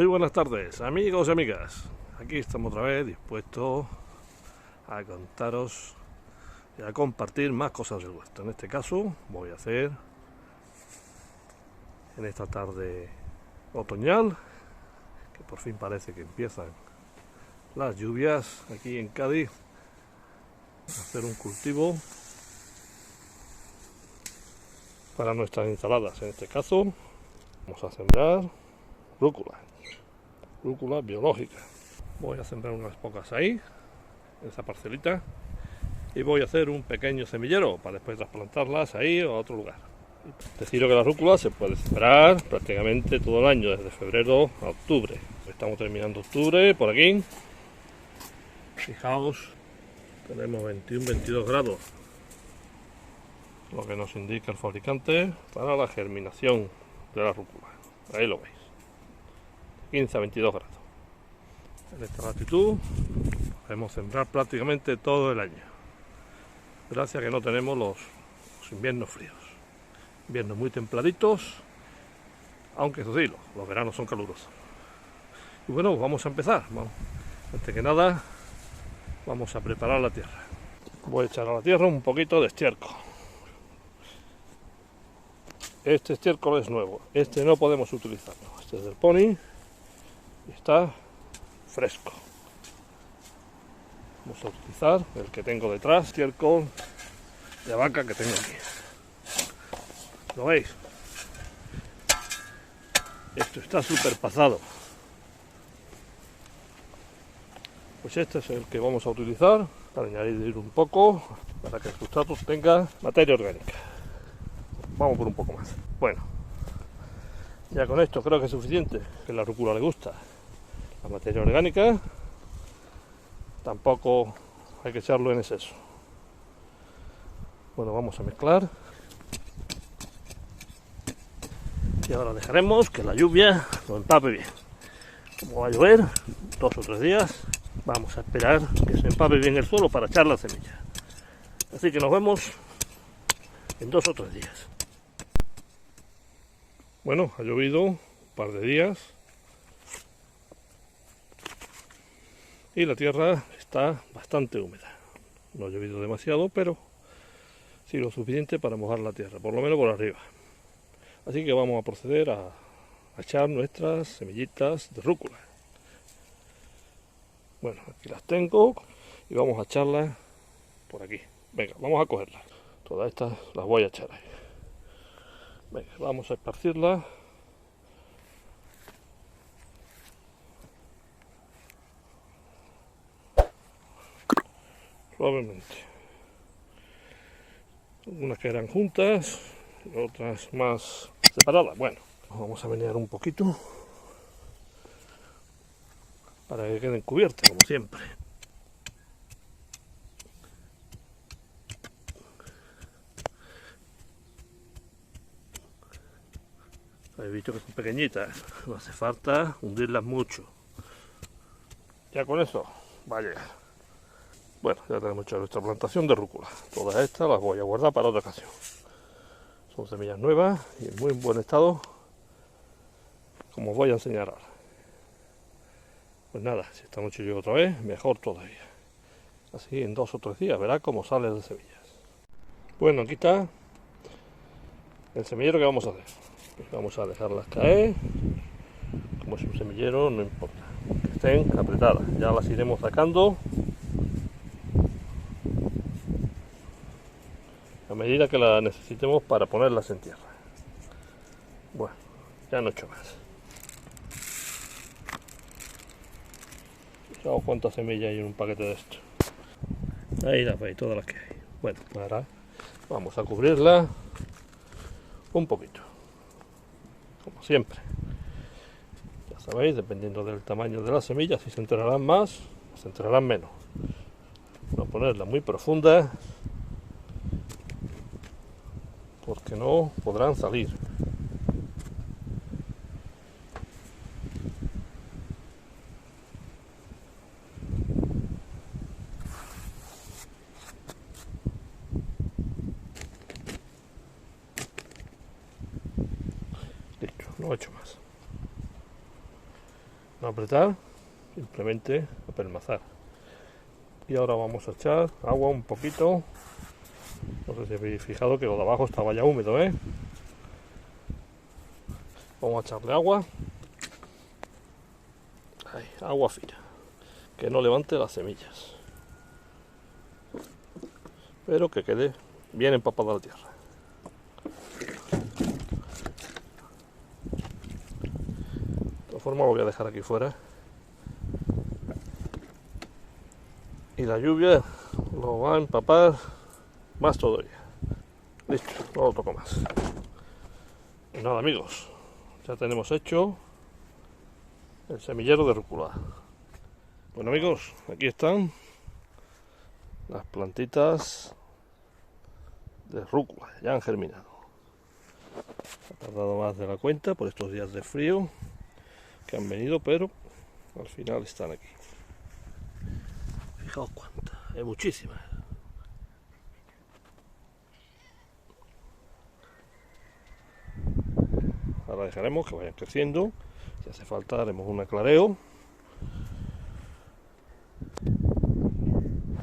Muy buenas tardes, amigos y amigas. Aquí estamos otra vez dispuestos a contaros y a compartir más cosas del huerto. En este caso voy a hacer, en esta tarde otoñal, que por fin parece que empiezan las lluvias aquí en Cádiz, hacer un cultivo para nuestras ensaladas. En este caso vamos a sembrar rúcula biológica. Voy a sembrar unas pocas ahí, en esa parcelita, y voy a hacer un pequeño semillero para después trasplantarlas ahí o a otro lugar. Deciros que la rúcula se puede sembrar prácticamente todo el año, desde febrero a octubre. Estamos terminando octubre por aquí. Fijaos, tenemos 21-22 grados, lo que nos indica el fabricante para la germinación de la rúcula. Ahí lo veis, 15 a 22 grados. En esta latitud podemos sembrar prácticamente todo el año, gracias a que no tenemos los inviernos fríos, inviernos muy templaditos, aunque eso sí, los veranos son calurosos. Y bueno, vamos a empezar. Antes que nada vamos a preparar la tierra. Voy a echar a la tierra un poquito de estiércol. Este estiércol es nuevo, este no podemos utilizarlo. Este es del Pony y está fresco. Vamos a utilizar el que tengo detrás, estiércol de vaca que tengo aquí. ¿Lo veis? Esto está súper pasado. Pues este es el que vamos a utilizar para añadir un poco, para que el sustrato tenga materia orgánica. Vamos por un poco más. Bueno, ya con esto creo que es suficiente, que a la rúcula le gusta la materia orgánica. Tampoco hay que echarlo en exceso. Bueno, vamos a mezclar. Y ahora dejaremos que la lluvia lo empape bien. Como va a llover 2 o 3 días, vamos a esperar que se empape bien el suelo para echar la semilla. Así que nos vemos en 2 o 3 días. Bueno, ha llovido un par de días y la tierra está bastante húmeda. No ha llovido demasiado, pero sí lo suficiente para mojar la tierra, por lo menos por arriba. Así que vamos a proceder a echar nuestras semillitas de rúcula. Bueno, aquí las tengo y vamos a echarlas por aquí. Venga, vamos a cogerlas. Todas estas las voy a echar ahí. Venga, vamos a esparcirlas. Suavemente. Unas que eran juntas y otras más separadas. Bueno, vamos a menear un poquito para que queden cubiertas, como siempre. Habéis visto que son pequeñitas, no hace falta hundirlas mucho. Ya con eso va a llegar. Bueno, ya tenemos hecho nuestra plantación de rúcula. Todas estas las voy a guardar para otra ocasión. Son semillas nuevas y en muy buen estado, como os voy a enseñar ahora. Pues nada, si esta noche llueve otra vez, mejor todavía. Así en 2 o 3 días verá cómo salen las semillas. Bueno, aquí está el semillero que vamos a hacer. Vamos a dejarlas caer, como si un semillero, no importa, que estén apretadas. Ya las iremos sacando a medida que las necesitemos para ponerlas en tierra. Bueno, ya no he hecho más. Fijaos cuántas semillas hay en un paquete de esto. Ahí las veis, todas las que hay. Bueno, ahora vamos a cubrirla un poquito, como siempre. Ya sabéis, dependiendo del tamaño de las semillas, si se enterrarán más o se enterrarán menos. No ponerla muy profunda, porque no podrán salir. Listo, no he hecho más. No apretar, simplemente apelmazar. Y ahora vamos a echar agua un poquito. No sé si habéis fijado que lo de abajo estaba ya húmedo, ¿eh? Vamos a echarle agua. Ahí, agua fina. Que no levante las semillas. Pero que quede bien empapada la tierra. De todas formas lo voy a dejar aquí fuera. Y la lluvia lo va a empapar más todavía. Listo, no lo toco más. Y nada, amigos, ya tenemos hecho el semillero de rúcula. Bueno, amigos, aquí están las plantitas de rúcula, ya han germinado. Ha tardado más de la cuenta por estos días de frío que han venido, pero al final están aquí. Fijaos cuántas, hay muchísimas. Ahora dejaremos que vayan creciendo. Si hace falta haremos un aclareo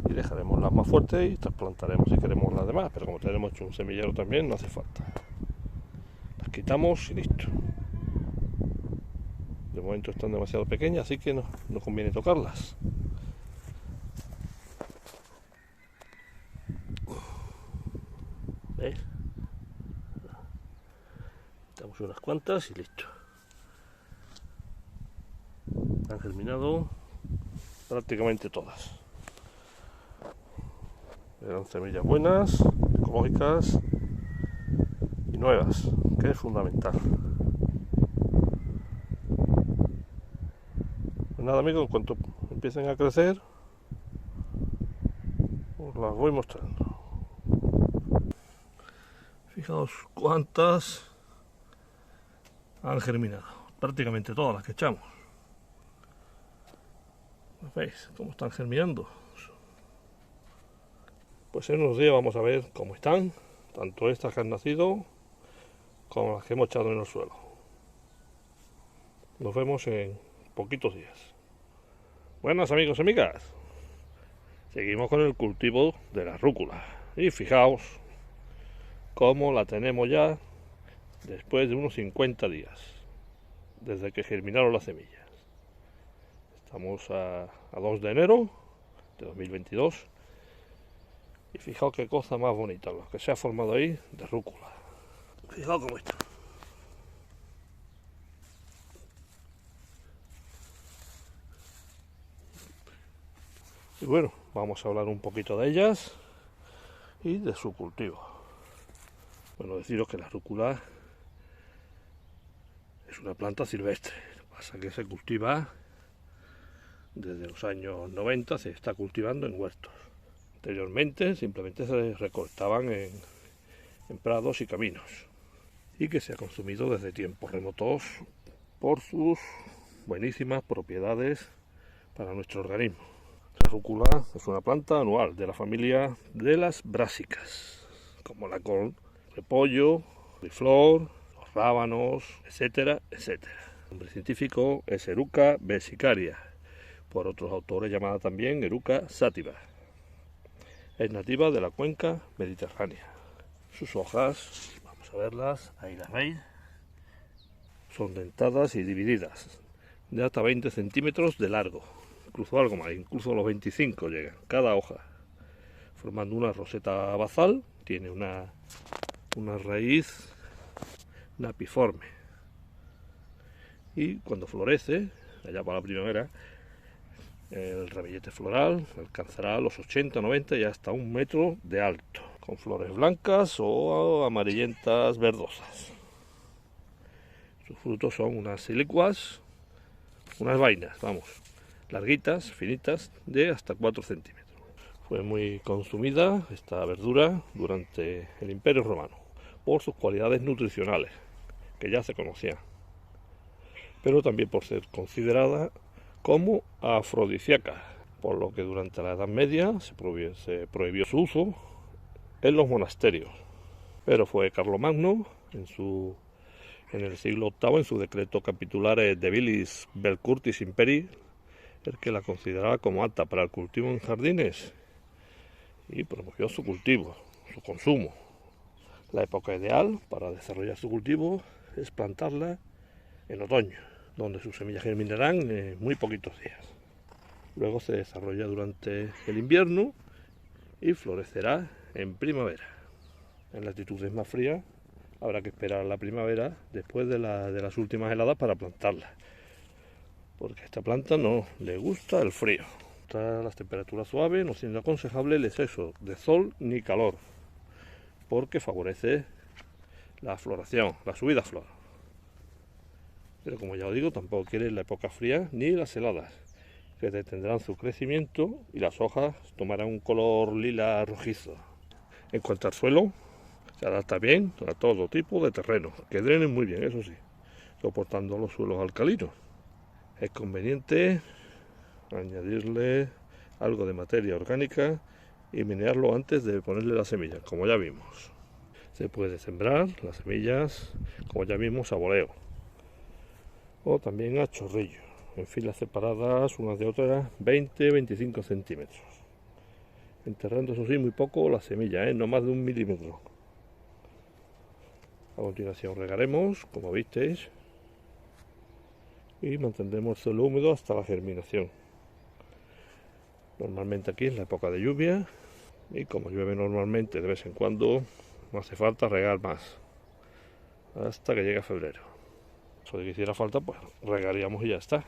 y dejaremos las más fuertes y trasplantaremos si queremos las demás, pero como tenemos hecho un semillero también no hace falta. Las quitamos y listo. De momento están demasiado pequeñas, así que no conviene tocarlas. ¿Veis? Quitamos unas cuantas y listo. Han germinado prácticamente todas. Eran semillas buenas, ecológicas y nuevas, que es fundamental. Pues nada, amigos, en cuanto empiecen a crecer, os las voy mostrando. Fijaos cuántas han germinado, prácticamente todas las que echamos. ¿Veis cómo están germinando? Pues en unos días vamos a ver cómo están, tanto estas que han nacido como las que hemos echado en el suelo. Nos vemos en poquitos días. Buenas, amigos y amigas. Seguimos con el cultivo de la rúcula. Y fijaos cómo la tenemos ya después de unos 50 días, desde que germinaron las semillas. Estamos a 2 de enero de 2022. Y fijaos qué cosa más bonita, lo que se ha formado ahí de rúcula. Fijaos cómo está. Y bueno, vamos a hablar un poquito de ellas y de su cultivo. Bueno, deciros que la rúcula es una planta silvestre. Lo que pasa es que se cultiva desde los años 90, se está cultivando en huertos. Anteriormente simplemente se recortaban en prados y caminos, y que se ha consumido desde tiempos remotos por sus buenísimas propiedades para nuestro organismo. La rúcula es una planta anual de la familia de las brásicas, como la col, repollo, coliflor, los rábanos, etcétera, etcétera. El nombre científico es Eruca vesicaria, por otros autores llamada también Eruca sativa. Es nativa de la cuenca mediterránea. Sus hojas, vamos a verlas, ahí las veis, son dentadas y divididas, de hasta 20 centímetros de largo, incluso algo más, incluso los 25 llegan, cada hoja, formando una roseta basal. Tiene una raíz napiforme, y cuando florece, allá para la primavera, el ramillete floral alcanzará los 80, 90 y hasta 1 metro de alto, con flores blancas o amarillentas verdosas. Sus frutos son unas silicuas, unas vainas, vamos, larguitas, finitas, de hasta 4 centímetros. Fue muy consumida esta verdura durante el Imperio Romano por sus cualidades nutricionales, que ya se conocían, pero también por ser considerada como afrodisíaca, por lo que durante la Edad Media se prohibió su uso en los monasterios. Pero fue Carlomagno, en su En el siglo VIII, en su decreto capitulare debilis vel curtis imperi, el que la consideraba como apta para el cultivo en jardines y promovió su cultivo, su consumo. La época ideal para desarrollar su cultivo es plantarla en otoño, donde sus semillas germinarán en muy poquitos días. Luego se desarrolla durante el invierno y florecerá en primavera. En latitudes más frías habrá que esperar la primavera después de las últimas heladas para plantarla, porque a esta planta no le gusta el frío. A las temperaturas suaves, no siendo aconsejable el exceso de sol ni calor, porque favorece la floración, la subida a flor. Pero como ya os digo, tampoco quiere la época fría ni las heladas, que detendrán su crecimiento y las hojas tomarán un color lila rojizo. En cuanto al suelo, se adapta bien a todo tipo de terreno, que drenen muy bien, eso sí, soportando los suelos alcalinos. Es conveniente añadirle algo de materia orgánica y menearlo antes de ponerle las semillas, como ya vimos. Se puede sembrar las semillas, como ya vimos, a voleo o también a chorrillo, en filas separadas unas de otras 20-25 centímetros, enterrando eso sí muy poco la semilla, no más de 1 milímetro. A continuación regaremos, como visteis, y mantendremos el suelo húmedo hasta la germinación. Normalmente aquí es la época de lluvia y como llueve normalmente de vez en cuando, no hace falta regar más hasta que llegue febrero. Si que hiciera falta, pues regaríamos y ya está.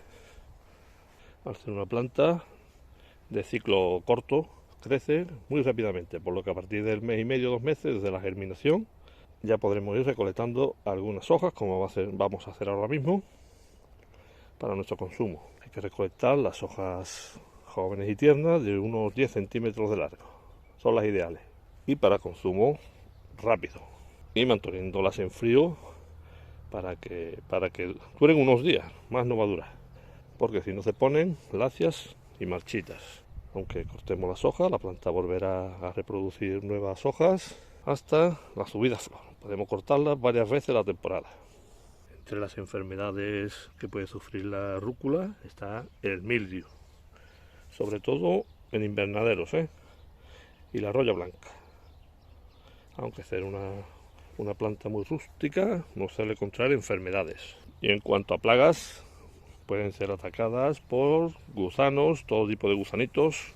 Al ser una planta de ciclo corto, crece muy rápidamente, por lo que a partir del mes y medio, 2 meses desde la germinación, ya podremos ir recolectando algunas hojas, como vamos a hacer ahora mismo, para nuestro consumo. Hay que recolectar las hojas jóvenes y tiernas de unos 10 centímetros de largo, son las ideales, y para consumo rápido, y manteniéndolas en frío para que duren unos días, más no va a durar, porque si no se ponen lacias y marchitas. Aunque cortemos las hojas, la planta volverá a reproducir nuevas hojas hasta la subida a flor. Podemos cortarlas varias veces la temporada. Entre las enfermedades que puede sufrir la rúcula está el mildiu, sobre todo en invernaderos, y la roya blanca. Aunque ser una planta muy rústica, no suele contraer enfermedades. Y en cuanto a plagas, pueden ser atacadas por gusanos, todo tipo de gusanitos,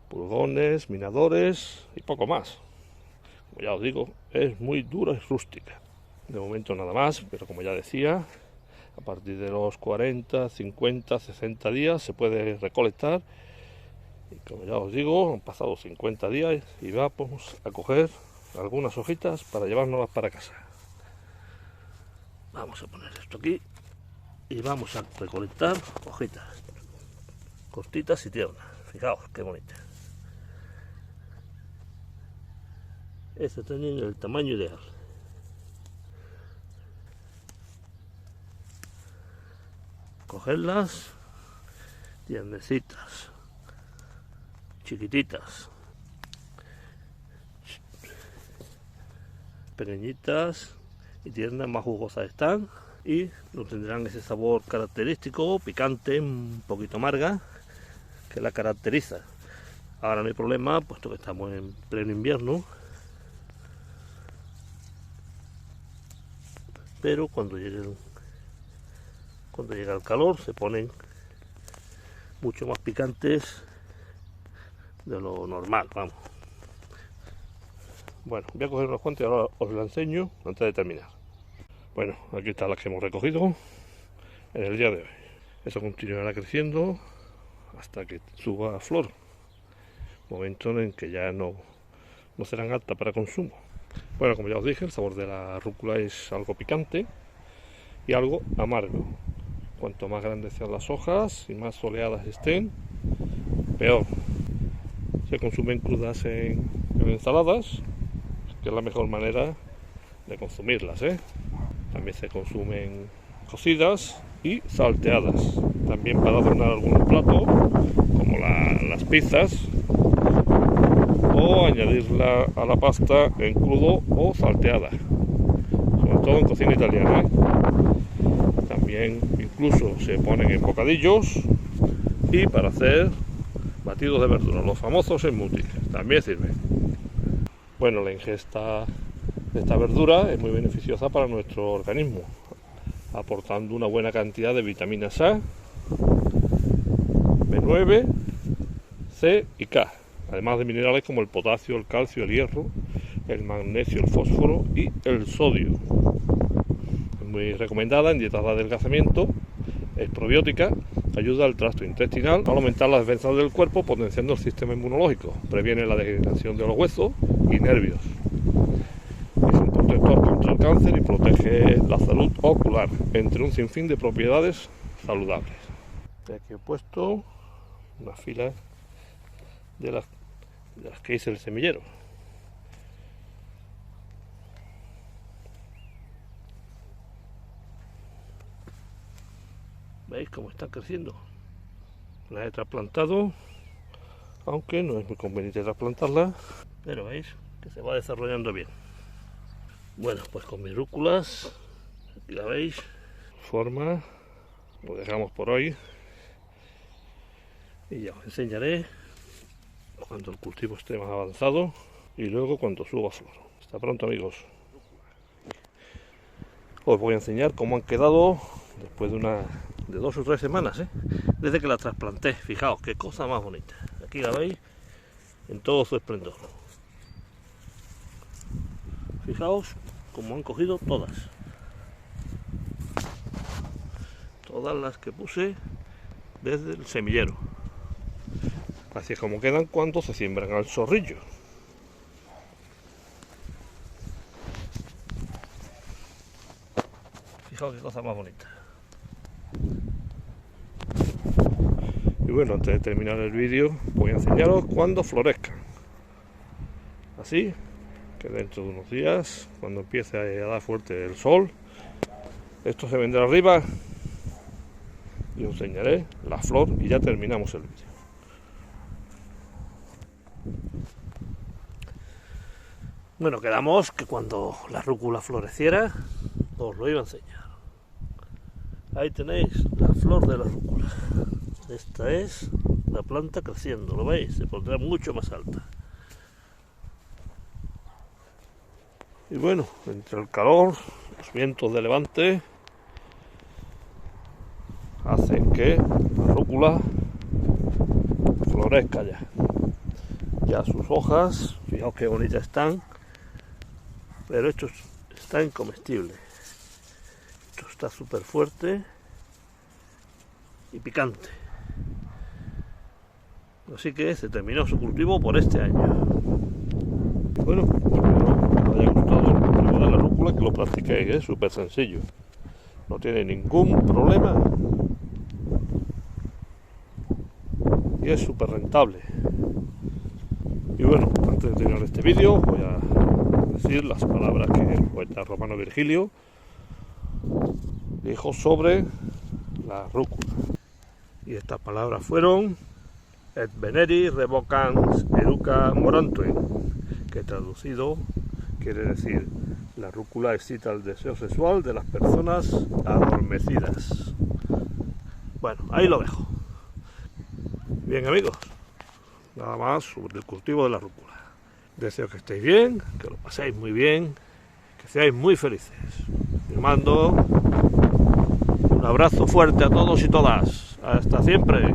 pulgones, minadores y poco más. Como ya os digo, es muy dura y rústica. De momento nada más, pero como ya decía, a partir de los 40, 50, 60 días se puede recolectar. Y como ya os digo, han pasado 50 días y vamos a coger algunas hojitas para llevárnoslas para casa. Vamos a poner esto aquí y vamos a recolectar hojitas cortitas y tiernas. Fijaos qué bonitas. Estas tienen el tamaño ideal. Cogerlas tiernecitas, chiquititas, pequeñitas y tiernas, más jugosas están y no tendrán ese sabor característico, picante, un poquito amarga, que la caracteriza. Ahora no hay problema, puesto que estamos en pleno invierno, pero cuando llega el calor se ponen mucho más picantes de lo normal, vamos. Bueno, voy a coger unos cuantos y ahora os lo enseño antes de terminar. Bueno, aquí están las que hemos recogido en el día de hoy. Eso continuará creciendo hasta que suba a flor, momento en que ya no serán aptas para consumo. Bueno, como ya os dije, el sabor de la rúcula es algo picante y algo amargo. Cuanto más grandes sean las hojas y más soleadas estén, peor. Se consumen crudas en ensaladas, que es la mejor manera de consumirlas, También se consumen cocidas y salteadas, también para adornar algún plato, como las pizzas, o añadirla a la pasta en crudo o salteada. sobre todo en cocina italiana, ¿eh? También incluso se ponen en bocadillos y para hacer batidos de verdura, los famosos smoothies, también sirven. Bueno, la ingesta de esta verdura es muy beneficiosa para nuestro organismo, aportando una buena cantidad de vitaminas A, B9, C y K, además de minerales como el potasio, el calcio, el hierro, el magnesio, el fósforo y el sodio. Es muy recomendada en dietas de adelgazamiento, es probiótica, ayuda al tracto intestinal a aumentar las defensas del cuerpo, potenciando el sistema inmunológico, previene la degeneración de los huesos y nervios. Es un protector contra el cáncer y protege la salud ocular, entre un sinfín de propiedades saludables. Aquí he puesto una fila de las que hice el semillero. ¿Veis cómo están creciendo? Las he trasplantado, aunque no es muy conveniente trasplantarlas, pero veis que se va desarrollando bien. Bueno, pues con mis rúculas, aquí la veis, forma, lo dejamos por hoy y ya os enseñaré cuando el cultivo esté más avanzado y luego cuando suba flor. Hasta pronto, amigos. Os voy a enseñar cómo han quedado después de 2 o 3 semanas, desde que la trasplanté. Fijaos qué cosa más bonita. Aquí la veis en todo su esplendor. Fijaos cómo han cogido todas las que puse desde el semillero. Así es como quedan cuando se siembran al zorrillo. Fijaos qué cosa más bonita. Y bueno, antes de terminar el vídeo voy a enseñaros cuando florezcan. Así que dentro de unos días, cuando empiece a dar fuerte el sol, esto se vendrá arriba y os enseñaré la flor y ya terminamos el vídeo. Bueno, quedamos que cuando la rúcula floreciera os lo iba a enseñar. Ahí tenéis la flor de la rúcula. Esta es la planta creciendo, ¿lo veis? Se pondrá mucho más alta. Y bueno, entre el calor, los vientos de levante hacen que la rúcula florezca ya. Ya sus hojas, fijaos qué bonitas están, pero esto está incomestible. Esto está súper fuerte y picante. Así que se terminó su cultivo por este año. Bueno, espero que os haya gustado el cultivo de la rúcula, que lo practiquéis, es súper sencillo. No tiene ningún problema y es súper rentable. Y bueno, antes de terminar este vídeo voy a decir las palabras que el poeta romano Virgilio dijo sobre la rúcula. Y estas palabras fueron: et veneri revocans eruca morantuem, que traducido quiere decir: la rúcula excita el deseo sexual de las personas adormecidas. Bueno, ahí lo dejo. Bien, amigos, nada más sobre el cultivo de la rúcula. Deseo que estéis bien, que lo paséis muy bien, que seáis muy felices. Les mando un abrazo fuerte a todos y todas. Hasta siempre.